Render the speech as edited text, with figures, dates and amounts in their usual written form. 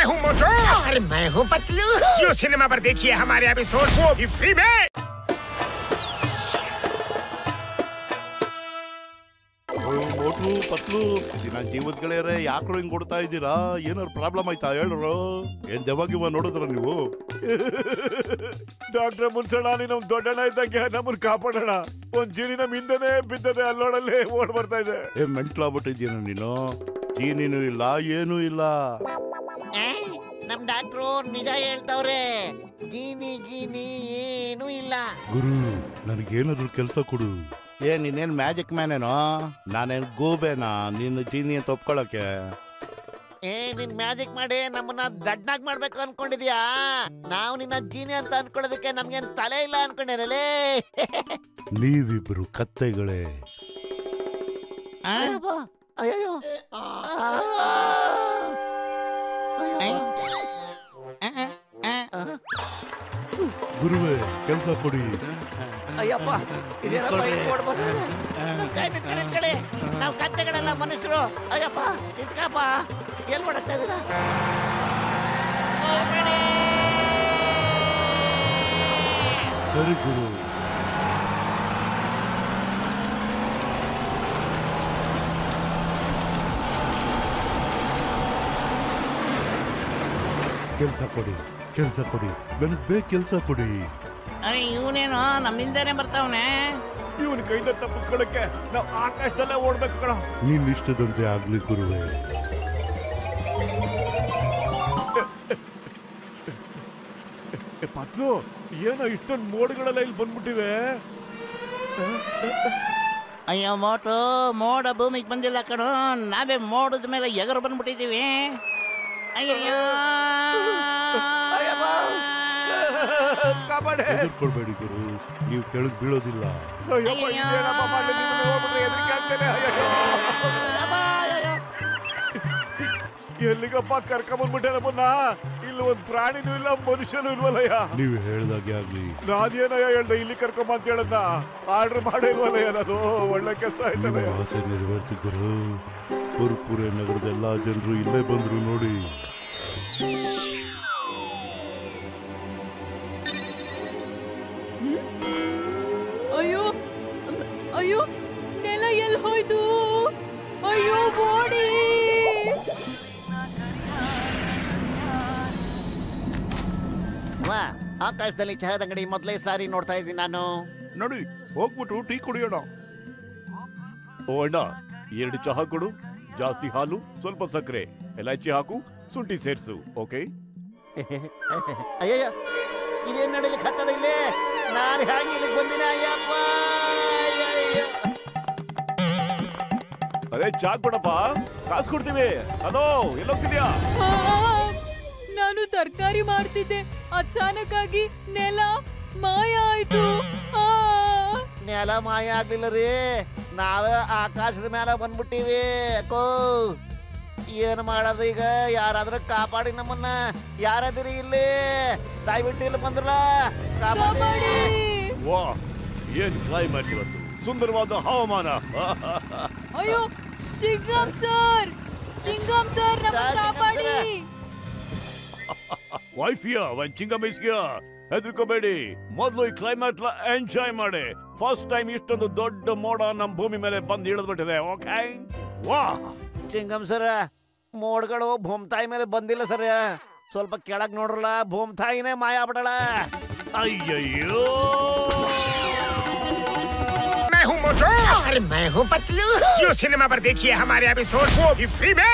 मैं हूँ मोटू और मैं हूँ पतलू। जियो सिनेमा पर देखिए हमारे एपिसोड को भी फ्री में। ಮೋಟು ಪತ್ಲು ದಿನ ಜೀವದ ಗೆಳೆಯರೇ ಯಾಕ್ರು ಹಿಂಗ್ ಕೊಡ್ತಾ ಇದ್ದೀರಾ? ಏನಾರು ಪ್ರಾಬ್ಲಮ್ ಆಯ್ತಾ ಹೇಳ್ರು? ಏನ್ ದೆವ್ವ ನೋಡಿದ್ರ ನೀವು? ಡಾಕ್ಟ್ರ ಮುನ್ಸಣ್ಣ ನೀನು ದೊಡ್ಡಣ್ಣ ಇದ್ದಂಗೆ ನಮ್ಮನ್ನ ಕಾಪಾಡೋಣ. ಒಂದ್ ಜೀನಿ ನಮ್ ಹಿಂದೆನೆ ಬಿದ್ದದೆ, ಅಲ್ಲೋಡಲ್ಲಿ ಓಡ್ ಬರ್ತಾ ಇದೆ. ಮೆಂಟ್ಲಾಗ್ಬಿಟ್ಟಿದ್ದೀನ ನೀನು? ಜೀನಿನೂ ಇಲ್ಲ ಏನೂ ಇಲ್ಲ. ನಮ್ ಡಾಕ್ಟ್ರು ನಿಜ ಹೇಳ್ತವ್ರೆ, ಜೀನಿ ಗೀನಿ ಏನೂ ಇಲ್ಲ. ಗುರು ನನಗೇನಾದ್ರು ಕೆಲ್ಸ ಕೊಡು. ನೀನೇನ್ ಮ್ಯಾಜಿಕ್ ಮ್ಯಾನೇನೋ? ನಾನೇನ್ ಗೂಬೆನಾ ನೀನು ಜೀನಿ ಅಂತ ಒಪ್ಕೊಳಕ್ಕೆ? ನಿನ್ ಮ್ಯಾಜಿಕ್ ಮಾಡಿ ನಮ್ಮನ್ನ ದಡ್ಡನಾಗ್ ಮಾಡ್ಬೇಕು ಅನ್ಕೊಂಡಿದ್ಯಾ? ನಾವು ನಿನ್ನ ಜೀನಿ ಅಂತ ಅನ್ಕೊಳ್ಳೋದಕ್ಕೆ ನಮ್ಗೇನ್ ತಲೆ ಇಲ್ಲ ಅನ್ಕೊಂಡೇನಲ್ಲೇ. ನೀವಿಬ್ರು ಕತ್ತೆಗಳೇ. ಅಯ್ಯೋ ಗುರುವೇ ಕೆಲ್ಸ ಕೊಡಿ. ಅಯ್ಯಪ್ಪ ನಾವು ಕತ್ತೆಗಳೆಲ್ಲ ಮನುಷ್ಯರು. ಅಯ್ಯಪ್ಪ ನಿಂತ್ಕಪ್ಪ, ಎಲ್ ಮಾಡಕ್ತಾ ಇದ್ದೀರಾ? ಸರಿ ಗುರು. ಕೆಲ್ಸ ಕೊಡಿ ನನಗ್ ಬೇಗ ಕೆಲ್ಸ ಕೊಡಿ. ಅರೆ ಇವನೇನೋ ನಮ್ಮಿಂದಾನೆ ಬರ್ತಾವನೆ. ಇವನ್ ಕೈಯಿಂದ ತಪ್ಪಿಸ್ಕೊಳಕ್ಕೆ ನಾವು ಆಕಾಶದಲ್ಲೇ ಓಡ್ಬೇಕು ಕಣ. ನೀನ್ ಇಷ್ಟದಂತೆ ಆಗ್ಲಿ ಗುರುವೇ. ಪತ್ಲು ಏನೋ ಇಷ್ಟೊಂದು ಮೋಡ್ಗಳೆಲ್ಲ ಇಲ್ಲಿ ಬಂದ್ಬಿಟ್ಟಿವೆ. ಅಯ್ಯೋ ಮೋಟು, ಮೋಡ ಭೂಮಿಗೆ ಬಂದಿಲ್ಲ ಕಣೋ, ನಾವೇ ಮೋಡದ ಮೇಲೆ ಎಗರು ಬಂದ್ಬಿಟ್ಟಿದೀವಿ. ಅಯ್ಯಯ್ಯೋ ಹೆದರ್ಕೊಳ್ಬೇಡಿ ಗುರು, ನೀವು ಕೆಳಗ್ ಬೀಳೋದಿಲ್ಲ. ಎಲ್ಲಿಗಪ್ಪ ಕರ್ಕೊಂಡ್ಬಂದ್ಬಿಟ್ಟೆ ನಮ್ಮನ್ನ? ಇಲ್ಲಿ ಒಂದ್ ಪ್ರಾಣಿನೂ ಇಲ್ಲ, ಮನುಷ್ಯನೂ ಇಲ್ವಲ್ಲಯ್ಯ. ನೀವು ಹೇಳ್ದಾಗೆ ಆಗ್ಲಿ. ನಾನೇನಯ್ಯ ಹೇಳ್ದೆ ಇಲ್ಲಿ ಕರ್ಕೊಂಬ ಅಂತ ಹೇಳದ್ನ? ಆರ್ಡರ್ ಮಾಡಿಲ್ವಲ್ಲಯ್ಯ ನಾನು. ಒಳ್ಳೆ ಕೆಲಸ ಆಯ್ತದೆ. ಆಸೆ ನೆರವೇರ್ತಿದ್ರು. ಪುರ್ಪುರೆ ನಗರದ ಎಲ್ಲಾ ಜನರು ಇಲ್ಲೇ ಬಂದ್ರು ನೋಡಿ. ಅಯ್ಯೋ ಅಯ್ಯೋ, ನೆಲ ಎಲ್ಲಿ ಹೋಯ್ತು? ಅಯ್ಯೋ ಬಾಡಿ. ವಾ, ಆಕಾಶದಲ್ಲಿ ಚಹಾದ ಅಂಗಡಿ ಮೊದಲೇ ಸಾರಿ ನೋಡ್ತಾ ಇದ್ದೀನಿ ನಾನು. ನೋಡಿ ಹೋಗ್ಬಿಟ್ಟು ಟೀ ಕುಡಿಯೋಣ. ಓ ಅಣ್ಣ, 2 ಚಹಾ ಕೊಡು, ಜಾಸ್ತಿ ಹಾಲು, ಸ್ವಲ್ಪ ಸಕ್ಕರೆ, ಎಲೈಚಿ ಹಾಕು, ಶುಂಠಿ ಸೇರ್ಸು. ಓಕೆ? ಅಯ್ಯಯ್ಯ, ಇದೇನ್ ನಡೀಲಿಕ್ಕೆ ಹತ್ತದ ಇಲ್ಲಿ? ನಾನು ಹೇಗೆ ಇಲ್ಲಿಗೆ ಬಂದಿನ? ಅಯ್ಯಪ್ಪ, ಅದೇ ಚಾ ಕೊಡಪ್ಪ, ಕಾಸು ಕೊಡ್ತೀವಿ. ಹಲೋ, ಎಲ್ಲೋಗ್ತಿದ್ಯಾ? ನಾನು ತರಕಾರಿ ಮಾಡ್ತಿದ್ದೆ, ಅಚಾನಕ್ ಆಗಿ ನೆಲ ಮಾಯ ಆಯ್ತು. ನೆಲ ಮಾಯ ಆಗ್ಲಿಲ್ಲ ರೀ, ನಾವೇ ಆಕಾಶದ ಮೇಲೆ ಬಂದ್ಬಿಟ್ಟಿವಿ. ಏನ್ ಮಾಡೋದು ಈಗ? ಯಾರಾದ್ರೂ ಕಾಪಾಡಿ ನಮ್ಮನ್ನ. ಯಾರಾದ್ರಿ ಇಲ್ಲಿ? ದಯವಿಟ್ಟು ಇಲ್ಲಿ ಬಂದ್ರಲ್ಲ, ಕಾಪಾಡಿ. ವಾ, ಏನ್ ಕ್ಲೈಮೇಟ್ ಇವತ್ತು! ಸುಂದರವಾದ ಹವಾಮಾನ. ಅಯ್ಯೋ ಚಿಂಗಂ ಸರ್, ನಮ್ಮ ಕಾಪಾಡಿ. ವೈಫಿಯಾ ವನ್ ಚಿಂಗಮ್ ಇಸ್ ಹಿಯರ್. ಹೆದರ್ಕೋಬೇಡಿ, ಮೊದಲು ಈ ಕ್ಲೈಮೇಟ್ ಎಂಜಾಯ್ ಮಾಡಿ. ಫಸ್ಟ್ ಟೈಮ್ ಇಷ್ಟೊಂದು ದೊಡ್ಡ ಮೋಡ ನಮ್ಮ ಭೂಮಿ ಮೇಲೆ ಬಂದು ಇಳಿದ್ಬಿಟ್ಟಿದೆ. ಓಕೆ? ವಾ ಚಿಂಗಂ ಸರ್, ಮೋಡ್ಗಳು ಭೂಮ್ತಾಯಿ ಮೇಲೆ ಬಂದಿಲ್ಲ ಸರ್. ಸ್ವಲ್ಪ ಕೆಳಗ್ ನೋಡ್ರಲ್ಲ, ಭೂಮ್ತಾಯಿನೇ ಮಾಯ ಆಗ್ಬಿಡಳ. ಅಯ್ಯಯ್ಯೋ, मैं हूँ मोटू और मैं हूँ पतलू। जियो सिनेमा पर देखिए हमारे एपिसोड को भी फ्री में।